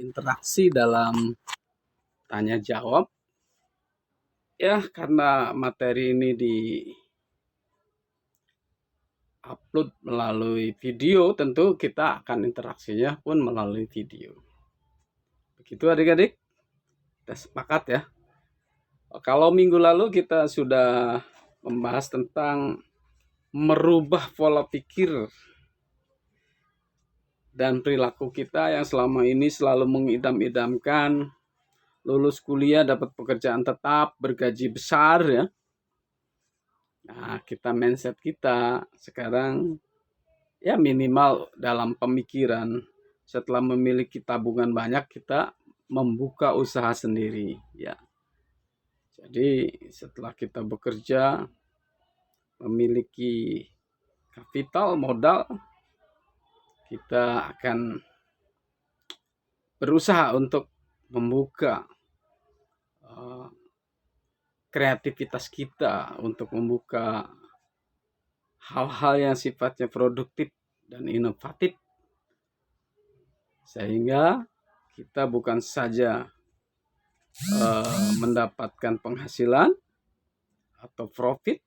interaksi dalam tanya jawab. Ya, karena materi ini di-upload melalui video, tentu kita akan interaksinya pun melalui video. Begitu adik-adik, kita sepakat ya. Kalau minggu lalu kita sudah membahas tentang merubah pola pikir dan perilaku kita yang selama ini selalu mengidam-idamkan lulus kuliah dapat pekerjaan tetap bergaji besar ya. Nah, mindset kita sekarang ya minimal dalam pemikiran setelah memiliki tabungan banyak kita membuka usaha sendiri ya. Jadi setelah kita bekerja memiliki kapital modal, kita akan berusaha untuk membuka kreativitas kita, untuk membuka hal-hal yang sifatnya produktif dan inovatif, sehingga kita bukan saja mendapatkan penghasilan atau profit,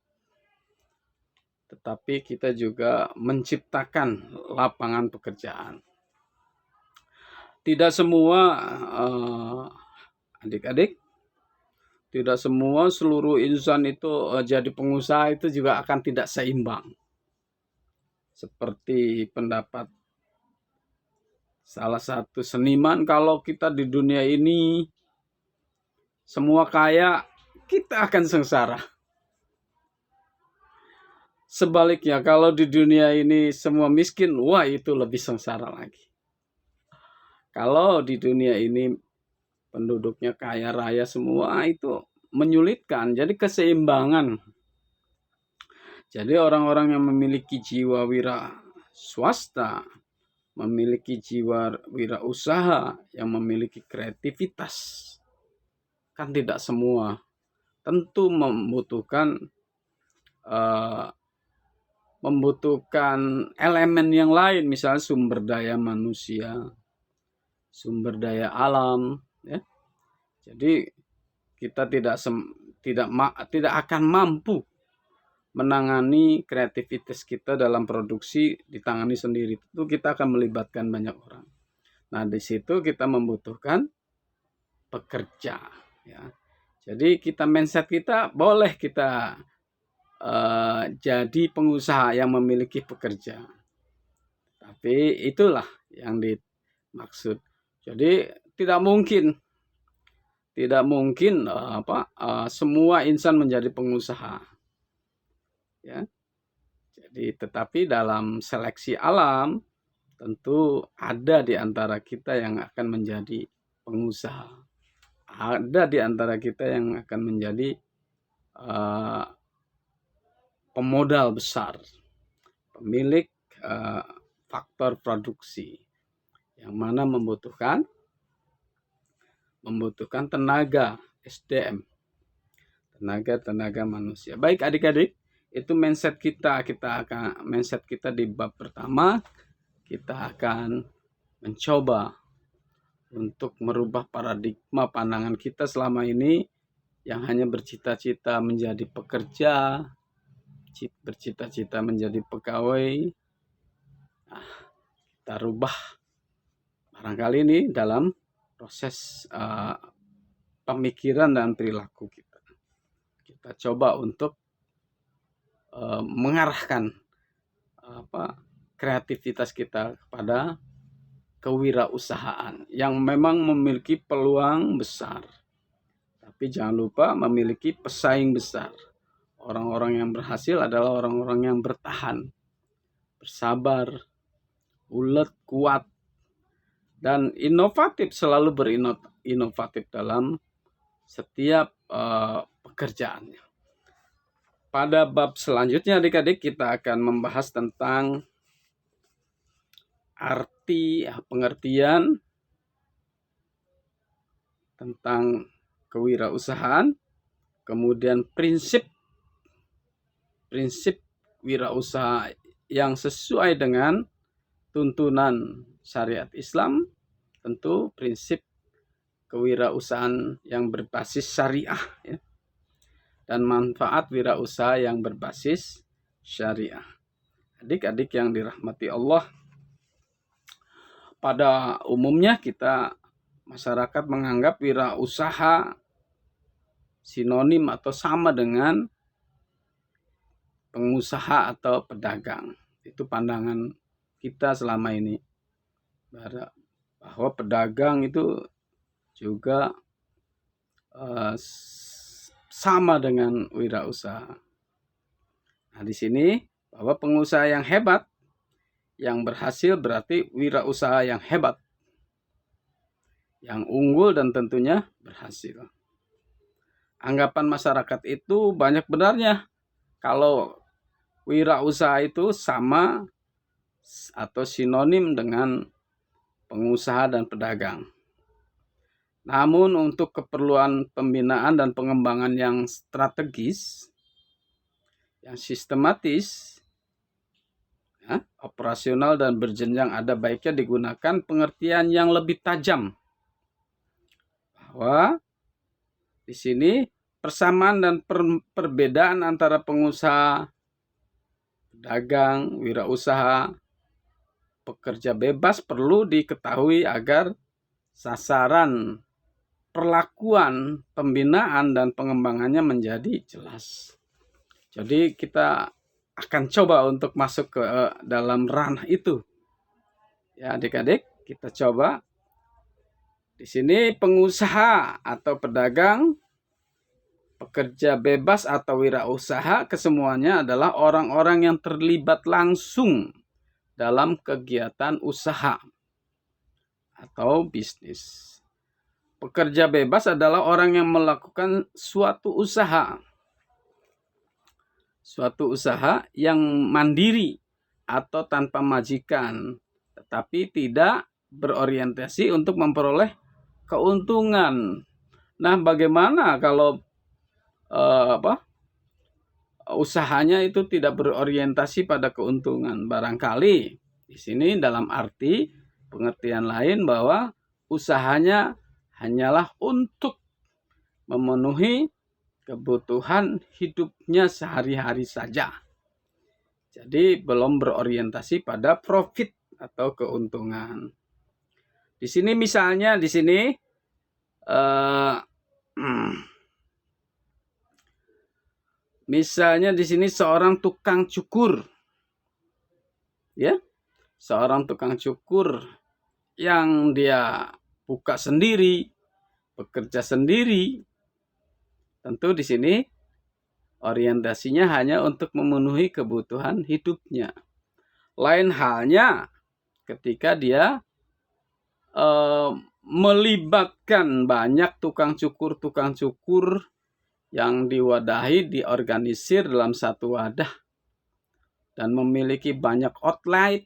tetapi kita juga menciptakan lapangan pekerjaan. Tidak semua adik-adik, tidak semua seluruh insan itu jadi pengusaha itu juga akan tidak seimbang. Seperti pendapat salah satu seniman, kalau kita di dunia ini semua kaya, kita akan sengsara. Sebaliknya, kalau di dunia ini semua miskin, wah itu lebih sengsara lagi. Kalau di dunia ini penduduknya kaya raya semua, itu menyulitkan. Jadi keseimbangan. Jadi orang-orang yang memiliki jiwa wira swasta, memiliki jiwa wira usaha, yang memiliki kreativitas, kan tidak semua. Tentu membutuhkan elemen yang lain, misalnya sumber daya manusia, sumber daya alam ya. Jadi kita tidak akan mampu menangani kreativitas kita dalam produksi ditangani sendiri. Itu kita akan melibatkan banyak orang. Nah, di situ kita membutuhkan pekerja ya. Jadi mindset kita boleh kita jadi pengusaha yang memiliki pekerja. Tapi itulah yang dimaksud. Jadi tidak mungkin semua insan menjadi pengusaha. Ya. Jadi tetapi dalam seleksi alam tentu ada di antara kita yang akan menjadi pengusaha. Ada di antara kita yang akan menjadi pemodal besar, pemilik faktor produksi, yang mana membutuhkan tenaga SDM, tenaga manusia. Baik adik-adik, itu mindset kita di bab pertama. Kita akan mencoba untuk merubah paradigma pandangan kita selama ini yang hanya bercita-cita menjadi pekerja, bercita-cita menjadi pegawai. Nah, kita rubah barangkali ini dalam proses pemikiran dan perilaku kita. Kita coba untuk mengarahkan kreativitas kita kepada kewirausahaan yang memang memiliki peluang besar. Tapi jangan lupa memiliki pesaing besar. Orang-orang yang berhasil adalah orang-orang yang bertahan, bersabar, ulet, kuat, dan inovatif, selalu berinovatif dalam setiap pekerjaannya. Pada bab selanjutnya adik-adik kita akan membahas tentang arti, pengertian tentang kewirausahaan, kemudian prinsip wirausaha yang sesuai dengan tuntunan syariat Islam, tentu prinsip kewirausahaan yang berbasis syariah, ya, dan manfaat wirausaha yang berbasis syariah. Adik-adik yang dirahmati Allah, pada umumnya kita masyarakat menganggap wirausaha sinonim atau sama dengan pengusaha atau pedagang. Itu pandangan kita selama ini, bahwa pedagang itu juga sama dengan wirausaha. Nah, di sini bahwa pengusaha yang hebat, yang berhasil berarti wirausaha yang hebat, yang unggul dan tentunya berhasil. Anggapan masyarakat itu banyak benarnya kalau wirausaha itu sama atau sinonim dengan pengusaha dan pedagang. Namun untuk keperluan pembinaan dan pengembangan yang strategis, yang sistematis, ya, operasional dan berjenjang, ada baiknya digunakan pengertian yang lebih tajam. Bahwa di sini persamaan dan perbedaan antara pengusaha, pedagang, wirausaha, pekerja bebas perlu diketahui agar sasaran perlakuan pembinaan dan pengembangannya menjadi jelas. Jadi kita akan coba untuk masuk ke dalam ranah itu. Ya, adik-adik, kita coba. Di sini pengusaha atau pedagang, pekerja bebas atau wirausaha, kesemuanya adalah orang-orang yang terlibat langsung dalam kegiatan usaha atau bisnis. Pekerja bebas adalah orang yang melakukan suatu usaha yang mandiri atau tanpa majikan, tetapi tidak berorientasi untuk memperoleh keuntungan. Nah, bagaimana kalau usahanya itu tidak berorientasi pada keuntungan? Barangkali di sini dalam arti pengertian lain bahwa usahanya hanyalah untuk memenuhi kebutuhan hidupnya sehari-hari saja. Jadi belum berorientasi pada profit atau keuntungan. Di sini misalnya misalnya di sini seorang tukang cukur, ya, seorang tukang cukur yang dia buka sendiri, bekerja sendiri. Tentu di sini orientasinya hanya untuk memenuhi kebutuhan hidupnya. Lain halnya ketika dia melibatkan banyak tukang cukur yang diwadahi, diorganisir dalam satu wadah dan memiliki banyak outlet,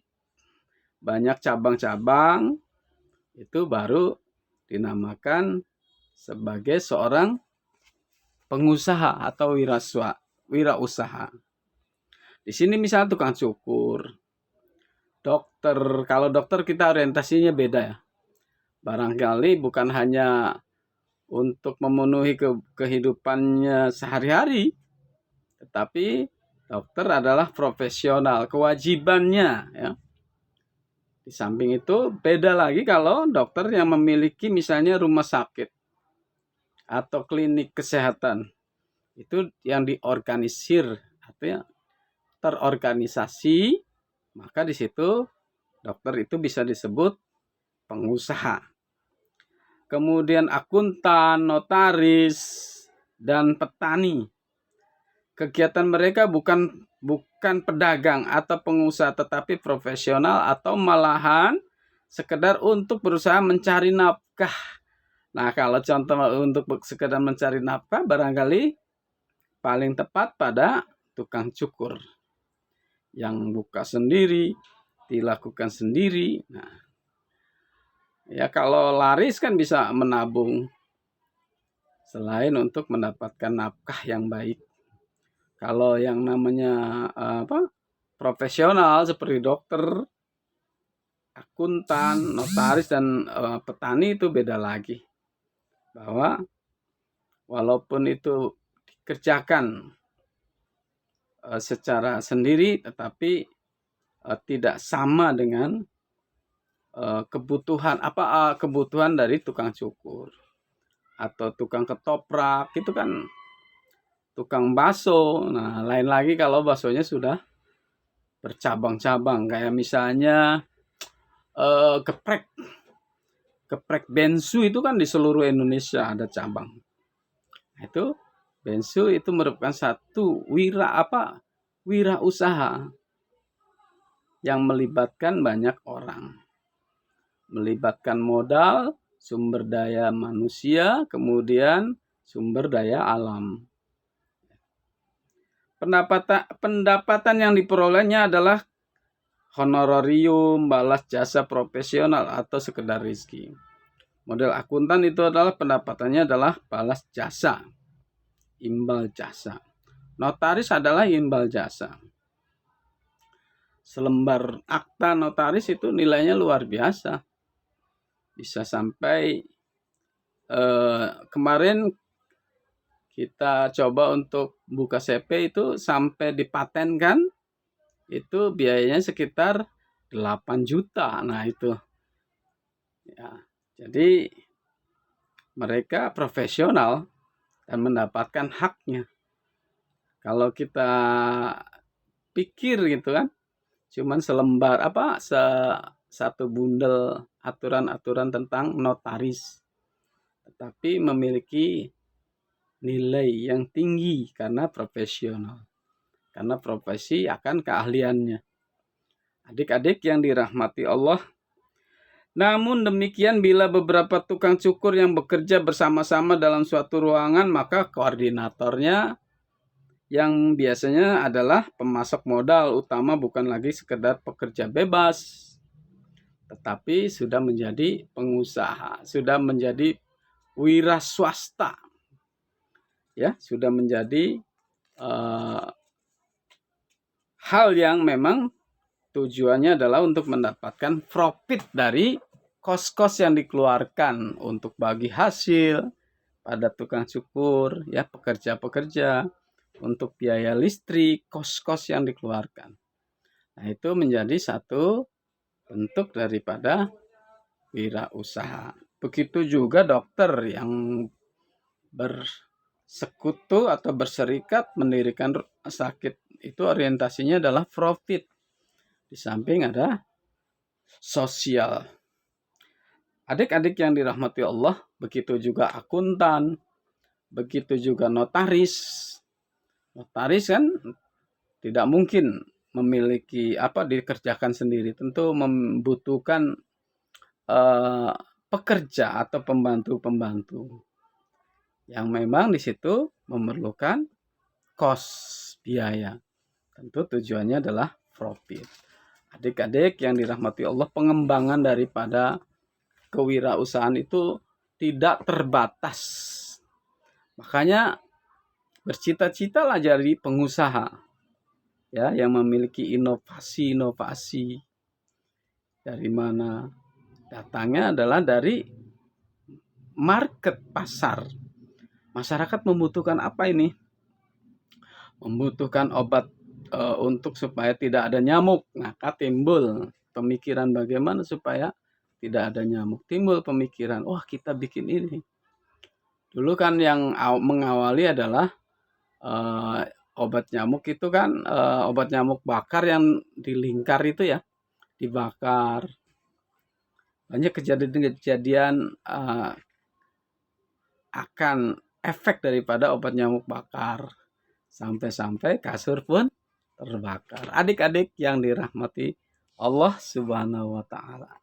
banyak cabang-cabang, itu baru dinamakan sebagai seorang pengusaha atau wirausaha. Di sini misalnya tukang cukur, dokter. Kalau dokter kita orientasinya beda, ya. Barangkali bukan hanya untuk memenuhi kehidupannya sehari-hari, tetapi dokter adalah profesional, kewajibannya, ya. Di samping itu beda lagi kalau dokter yang memiliki misalnya rumah sakit atau klinik kesehatan. Itu yang diorganisir, artinya terorganisasi, maka di situ dokter itu bisa disebut pengusaha. Kemudian akuntan, notaris, dan petani. Kegiatan mereka bukan pedagang atau pengusaha, tetapi profesional atau malahan sekedar untuk berusaha mencari nafkah. Nah, kalau contoh untuk sekedar mencari nafkah, barangkali paling tepat pada tukang cukur yang buka sendiri, dilakukan sendiri. Nah, ya kalau laris kan bisa menabung selain untuk mendapatkan nafkah yang baik. Kalau yang namanya profesional seperti dokter, akuntan, notaris, dan petani itu beda lagi. Bahwa walaupun itu dikerjakan secara sendiri, tetapi tidak sama dengan kebutuhan dari tukang cukur atau tukang ketoprak, itu kan tukang bakso. Nah, lain lagi kalau baksonya sudah bercabang-cabang, kayak misalnya geprek bensu itu kan di seluruh Indonesia ada cabang. Nah, itu bensu itu merupakan satu wira usaha yang melibatkan banyak orang, melibatkan modal, sumber daya manusia, kemudian sumber daya alam. Pendapatan yang diperolehnya adalah honorarium, balas jasa profesional, atau sekedar rezeki. Model akuntan itu adalah pendapatannya adalah balas jasa, imbal jasa. Notaris adalah imbal jasa. Selembar akta notaris itu nilainya luar biasa. Bisa sampai kemarin kita coba untuk buka CP itu sampai dipatenkan, itu biayanya sekitar 8 juta. Nah itu ya, jadi mereka profesional dan mendapatkan haknya. Kalau kita pikir gitu kan, cuman selembar satu bundel aturan-aturan tentang notaris, tetapi memiliki nilai yang tinggi karena profesional, karena profesi akan keahliannya. Adik-adik yang dirahmati Allah, namun demikian bila beberapa tukang cukur yang bekerja bersama-sama dalam suatu ruangan, maka koordinatornya yang biasanya adalah pemasok modal utama bukan lagi sekedar pekerja bebas, tetapi sudah menjadi pengusaha, sudah menjadi wira swasta. Ya, sudah menjadi hal yang memang tujuannya adalah untuk mendapatkan profit dari kos-kos yang dikeluarkan untuk bagi hasil pada tukang cukur, ya, pekerja-pekerja, untuk biaya listrik, kos-kos yang dikeluarkan. Nah, itu menjadi satu bentuk daripada wirausaha. Begitu juga dokter yang bersekutu atau berserikat mendirikan rumah sakit, itu orientasinya adalah profit. Di samping ada sosial. Adik-adik yang dirahmati Allah, begitu juga akuntan, begitu juga notaris. Notaris kan tidak mungkin memiliki dikerjakan sendiri, tentu membutuhkan pekerja atau pembantu-pembantu yang memang di situ memerlukan kos biaya. Tentu tujuannya adalah profit. Adik-adik yang dirahmati Allah, pengembangan daripada kewirausahaan itu tidak terbatas. Makanya bercita-citalah jadi pengusaha, ya, yang memiliki inovasi-inovasi. Dari mana datangnya adalah dari market, pasar. Masyarakat membutuhkan apa ini? Membutuhkan obat untuk supaya tidak ada nyamuk. Maka timbul pemikiran bagaimana supaya tidak ada nyamuk. Timbul pemikiran, wah kita bikin ini. Dulu kan yang mengawali adalah obat nyamuk itu kan obat nyamuk bakar yang dilingkar itu ya, dibakar. Banyak kejadian-kejadian akan efek daripada obat nyamuk bakar. Sampai-sampai kasur pun terbakar. Adik-adik yang dirahmati Allah Subhanahu wa Ta'ala,